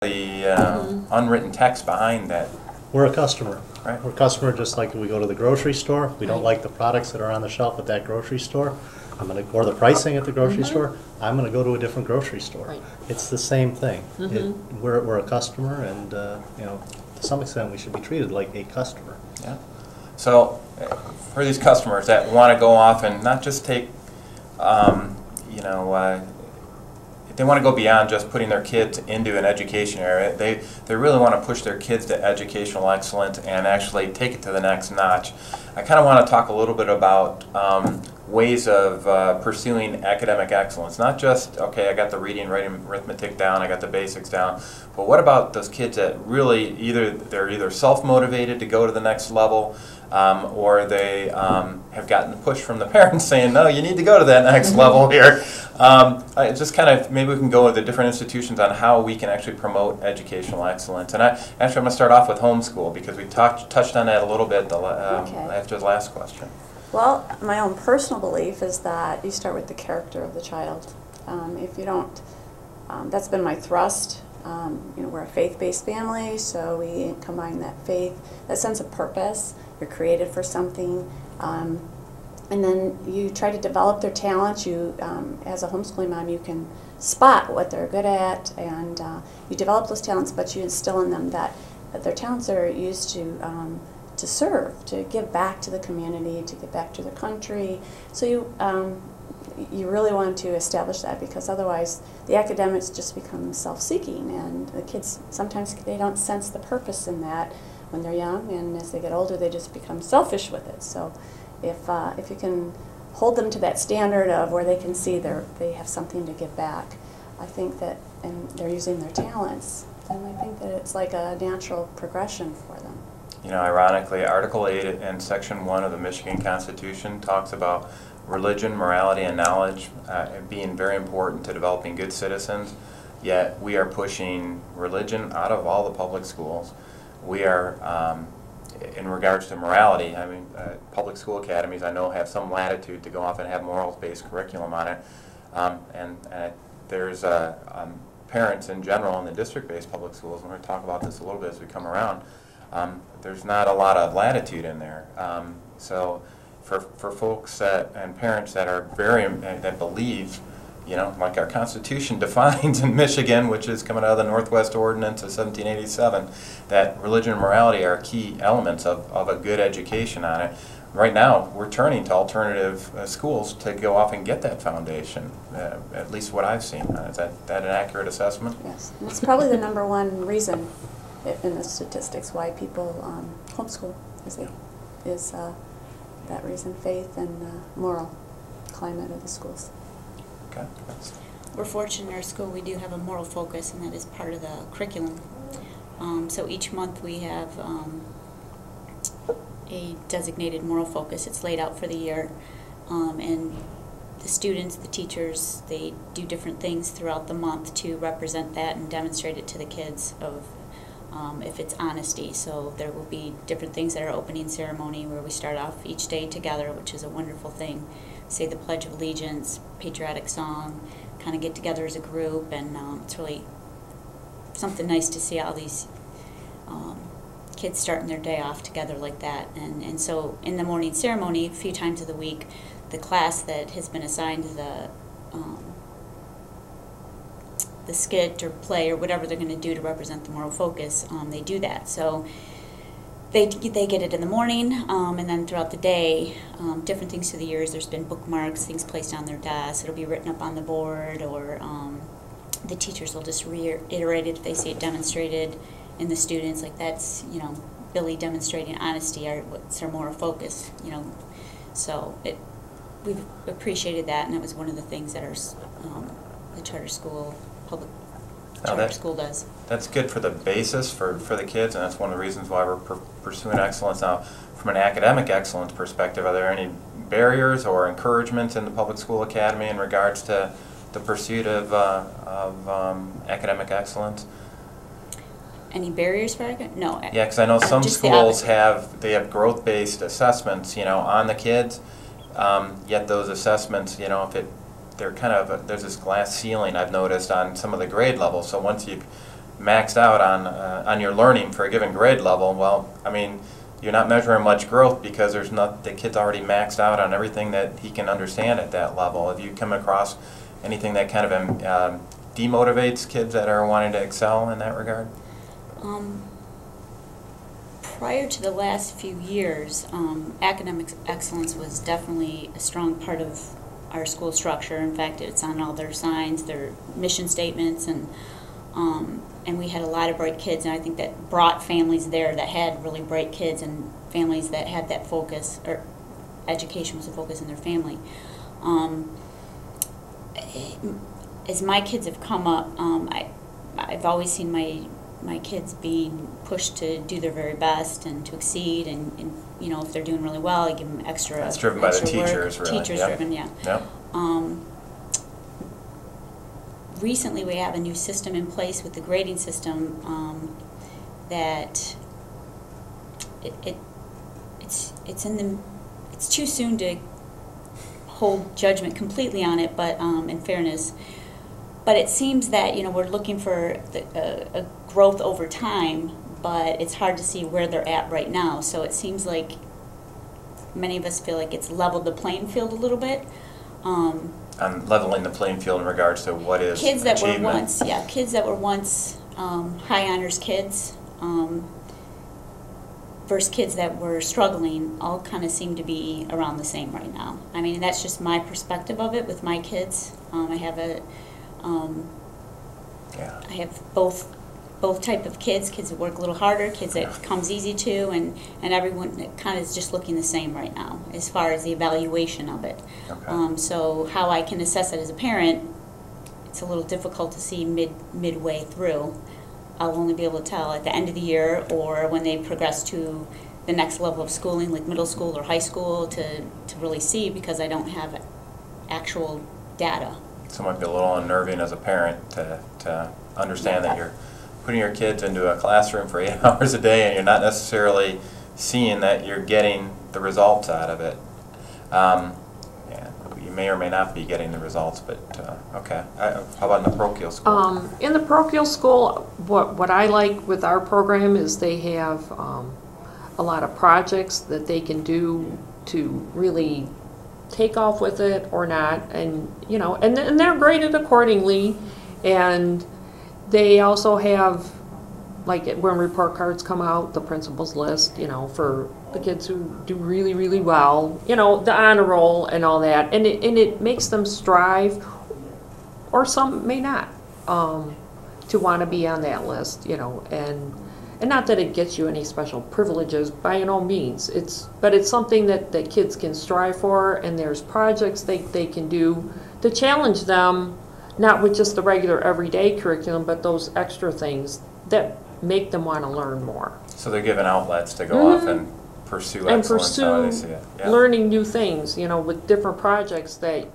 the unwritten text behind that. We're a customer. Right. We're a customer just like we go to the grocery store. We don't like the products that are on the shelf at that grocery store. Or the pricing at the grocery store. I'm going to go to a different grocery store. Right. It's the same thing. We're a customer, and to some extent we should be treated like a customer. Yeah. So for these customers that want to go off and not just take, they want to go beyond just putting their kids into an education area. They really want to push their kids to educational excellence and actually take it to the next notch. I kind of want to talk a little bit about ways of pursuing academic excellence. Not just, okay, I got the reading, writing, arithmetic down, I got the basics down, but what about those kids that really they're either self-motivated to go to the next level, or they have gotten the push from the parents saying, no, you need to go to that next level here. Just kind of, maybe we can go with the different institutions on how we can actually promote educational excellence. And I'm going to start off with homeschool, because we touched on that a little bit after the last question. Well, my own personal belief is that you start with the character of the child. If you don't, that's been my thrust. We're a faith-based family, so we combine that faith, that sense of purpose. You're created for something, and then you try to develop their talents. You, as a homeschooling mom, you can spot what they're good at, and you develop those talents, but you instill in them that their talents are used to serve, to give back to the community, to give back to the country. So you really want to establish that, because otherwise the academics just become self-seeking, and the kids sometimes they don't sense the purpose in that when they're young, and as they get older they just become selfish with it. So if you can hold them to that standard of where they can see they have something to give back, I think that, and they're using their talents, and I think that it's like a natural progression for them. Ironically, Article 8 and Section 1 of the Michigan Constitution talks about religion, morality, and knowledge being very important to developing good citizens, yet we are pushing religion out of all the public schools. We are, in regards to morality, public school academies I know have some latitude to go off and have morals-based curriculum on it, and there's parents in general in the district-based public schools, and we're going to talk about this a little bit as we come around. There's not a lot of latitude in there. So for folks and parents that are that believe, like our Constitution defines in Michigan, which is coming out of the Northwest Ordinance of 1787, that religion and morality are key elements of a good education on it. Right now, we're turning to alternative schools to go off and get that foundation, at least what I've seen. Is that an accurate assessment? Yes, and it's probably the number one reason in the statistics why people homeschool is that reason, faith and moral climate of the schools. Okay. We're fortunate in our school. We do have a moral focus, and that is part of the curriculum. So each month we have a designated moral focus. It's laid out for the year, and the students, the teachers, they do different things throughout the month to represent that and demonstrate it to the kids of if it's honesty. So there will be different things at our opening ceremony where we start off each day together, which is a wonderful thing. Say the Pledge of Allegiance, patriotic song, kind of get together as a group, and it's really something nice to see all these kids starting their day off together like that. And so in the morning ceremony, a few times of the week, the class that has been assigned the skit or play or whatever they're going to do to represent the moral focus, they do that. So they get it in the morning, and then throughout the day, different things through the years. There's been bookmarks, things placed on their desk. It'll be written up on the board, or the teachers will just reiterate it if they see it demonstrated in the students. Like that's, Billy demonstrating honesty, what's our moral focus, So we've appreciated that, and it was one of the things that the charter school, public charter school does. That's good for the basis for the kids, and that's one of the reasons why we're pursuing excellence. Now, from an academic excellence perspective, are there any barriers or encouragements in the public school academy in regards to the pursuit of academic excellence? Any barriers for academic? No. Yeah, because I know some schools have growth-based assessments, on the kids. Yet those assessments, they're kind of there's this glass ceiling I've noticed on some of the grade levels. So once you've maxed out on your learning for a given grade level, well, I mean, you're not measuring much growth because the kid's already maxed out on everything that he can understand at that level. Have you come across anything that kind of demotivates kids that are wanting to excel in that regard? Prior to the last few years, academic excellence was definitely a strong part of our school structure. In fact, it's on all their signs, their mission statements, and we had a lot of bright kids, and I think that brought families there that had really bright kids and families that had that focus, or education was a focus in their family. As my kids have come up, I've always seen my kids being pushed to do their very best and to exceed, and you know, if they're doing really well, I give them extra. That's driven by the teachers, work. really. Teachers Yep. driven, yeah. Yep. Recently, we have a new system in place with the grading system that it's too soon to hold judgment completely on it, but in fairness. But it seems that, you know, we're looking for a growth over time, but it's hard to see where they're at right now. So it seems like many of us feel like it's leveled the playing field a little bit. On leveling the playing field in regards to what is Kids that achievement. were once high honors kids versus kids that were struggling all kind of seem to be around the same right now. I mean, that's just my perspective of it with my kids. I have I have both type of kids that work a little harder, kids that comes easy to, and everyone kind of is just looking the same right now as far as the evaluation of it. Okay. So how I can assess it as a parent, it's a little difficult to see midway through. I'll only be able to tell at the end of the year or when they progress to the next level of schooling, like middle school or high school, to really see, because I don't have actual data. So it might be a little unnerving as a parent to understand that you're putting your kids into a classroom for 8 hours a day and you're not necessarily seeing that you're getting the results out of it. You may or may not be getting the results, but okay. How about in the parochial school? In the parochial school, what I like with our program is they have a lot of projects that they can do to really take off with it or not, and you know, and they're graded accordingly. And they also have, like, when report cards come out, the principal's list, you know, for the kids who do really, really well, you know, the honor roll and all that, and it makes them strive, or some may not, to want to be on that list, you know, and not that it gets you any special privileges by no means. But it's something that kids can strive for, and there's projects they can do to challenge them, not with just the regular everyday curriculum, but those extra things that make them want to learn more. So they're given outlets to go off and pursue excellence, how they see it. Yeah. Learning new things, you know, with different projects that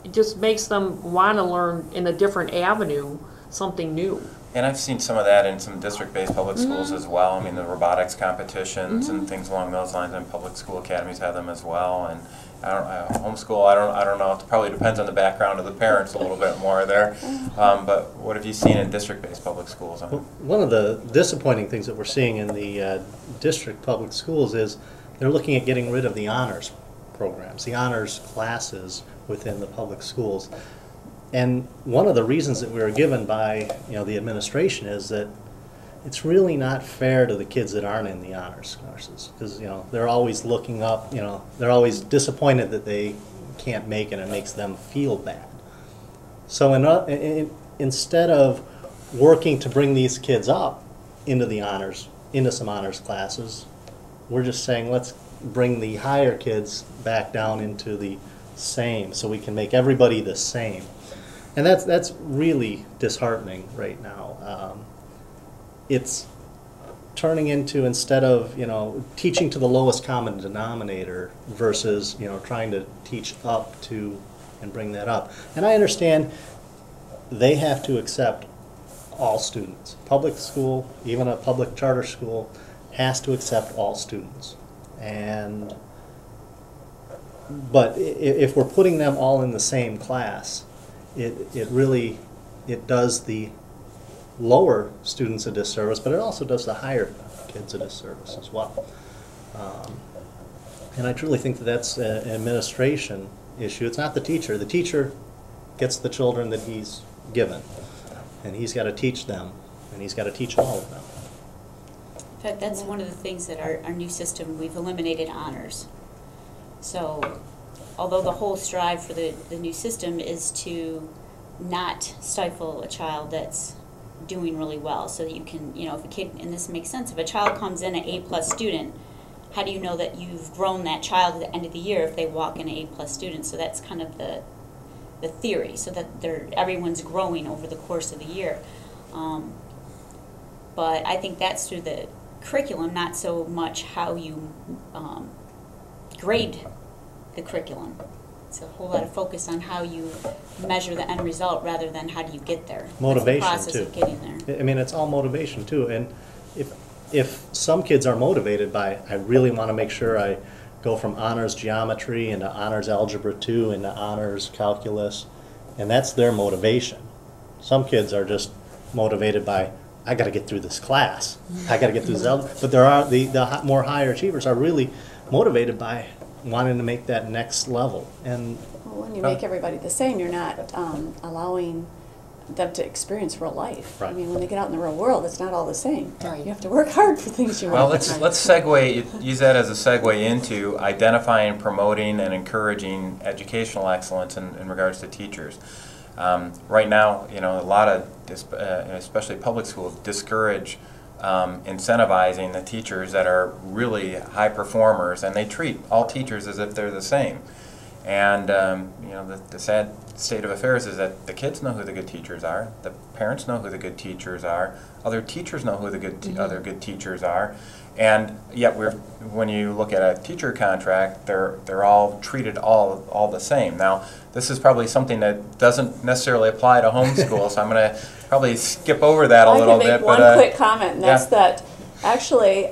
it just makes them want to learn in a different avenue, something new. And I've seen some of that in some district-based public schools as well. I mean, the robotics competitions and things along those lines, and public school academies have them as well. And homeschool, I don't know. It probably depends on the background of the parents a little bit more there. But what have you seen in district-based public schools? Well, one of the disappointing things that we're seeing in the district public schools is they're looking at getting rid of the honors programs, the honors classes within the public schools. And one of the reasons that we were given by, you know, the administration is that it's really not fair to the kids that aren't in the honors courses, because, you know, they're always looking up, you know, they're always disappointed that they can't make it, and it makes them feel bad. So instead of working to bring these kids up into the honors, into some honors classes, we're just saying let's bring the higher kids back down into the same, so we can make everybody the same. And that's really disheartening right now. It's turning into, instead of, you know, teaching to the lowest common denominator versus, you know, trying to teach up to and bring that up. And I understand they have to accept all students. Public school, even a public charter school, has to accept all students. But if we're putting them all in the same class, it really it does the lower students a disservice, but it also does the higher kids a disservice as well. And I truly think that that's an administration issue. It's not the teacher. The teacher gets the children that he's given, and he's got to teach them, and he's got to teach all of them. In fact, that's one of the things that our new system, we've eliminated honors. So although the whole strive for the new system is to not stifle a child that's doing really well, so that you can, you know, if a kid, and this makes sense, if a child comes in an A+ student, how do you know that you've grown that child at the end of the year if they walk in an A+ student? So that's kind of the theory, so that everyone's growing over the course of the year. But I think that's through the curriculum, not so much how you grade the curriculum. It's a whole lot of focus on how you measure the end result rather than how do you get there. Motivation, That's the process too. of getting there. I mean, it's all motivation too. And if some kids are motivated by, I really want to make sure I go from honors geometry into honors algebra 2 into honors calculus, and that's their motivation. Some kids are just motivated by, I got to get through this class. I got to get through this algebra. But there are the more higher achievers are really motivated by wanting to make that next level. And Well, when you make everybody the same, you're not allowing them to experience real life. Right. I mean, when they get out in the real world, it's not all the same. Right. You have to work hard for things you Well, want. let's segue, use that as a segue into identifying, promoting, and encouraging educational excellence in regards to teachers. Right now, you know, a lot of, especially public schools, discourage incentivizing the teachers that are really high performers, and they treat all teachers as if they're the same. And you know, the sad state of affairs is that the kids know who the good teachers are, the parents know who the good teachers are, other teachers know who the good other good teachers are, and yet when you look at a teacher contract, they're all treated all the same. Now, this is probably something that doesn't necessarily apply to homeschool, so I'm going to probably skip over that a little bit. I can make one quick comment, and that's that actually,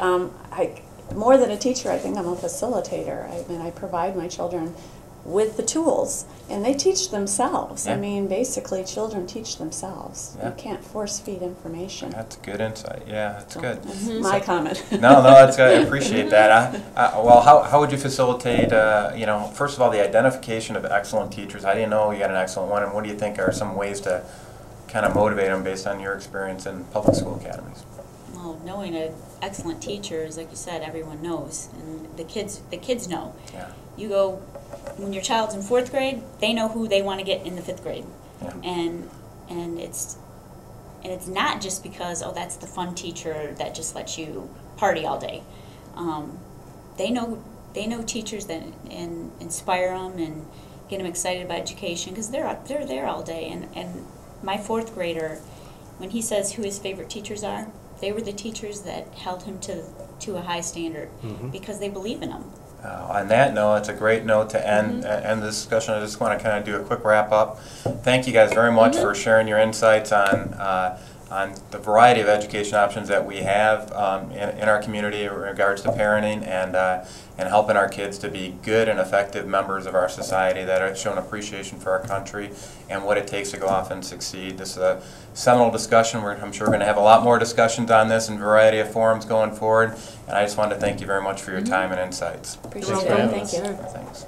more than a teacher, I think I'm a facilitator. I mean, I provide my children with the tools, and they teach themselves. Yeah. I mean, basically, children teach themselves. Yeah. You can't force feed information. That's good insight. Yeah, that's So, good. that's my comment. No, that's good. I appreciate that. Well, how would you facilitate, you know, first of all, the identification of excellent teachers? I didn't know you had an excellent one, and what do you think are some ways to kind of motivate them based on your experience in public school academies? Well, knowing an excellent teacher is, like you said, everyone knows, and the kids know. Yeah. You go, when your child's in 4th grade, they know who they want to get in the 5th grade. Yeah. And it's not just because, oh, that's the fun teacher that just lets you party all day. They know teachers that inspire them and get them excited about education, because they're there all day. And my 4th grader, when he says who his favorite teachers are, they were the teachers that held him to a high standard, because they believe in him. On that note, it's a great note to end the discussion. I just want to kind of do a quick wrap up. Thank you guys very much for sharing your insights on the variety of education options that we have in our community in regards to parenting and helping our kids to be good and effective members of our society that have shown appreciation for our country and what it takes to go off and succeed. This is a seminal discussion. I'm sure we're going to have a lot more discussions on this in a variety of forums going forward. And I just wanted to thank you very much for your time and insights. Appreciate it. Thank you. Thanks.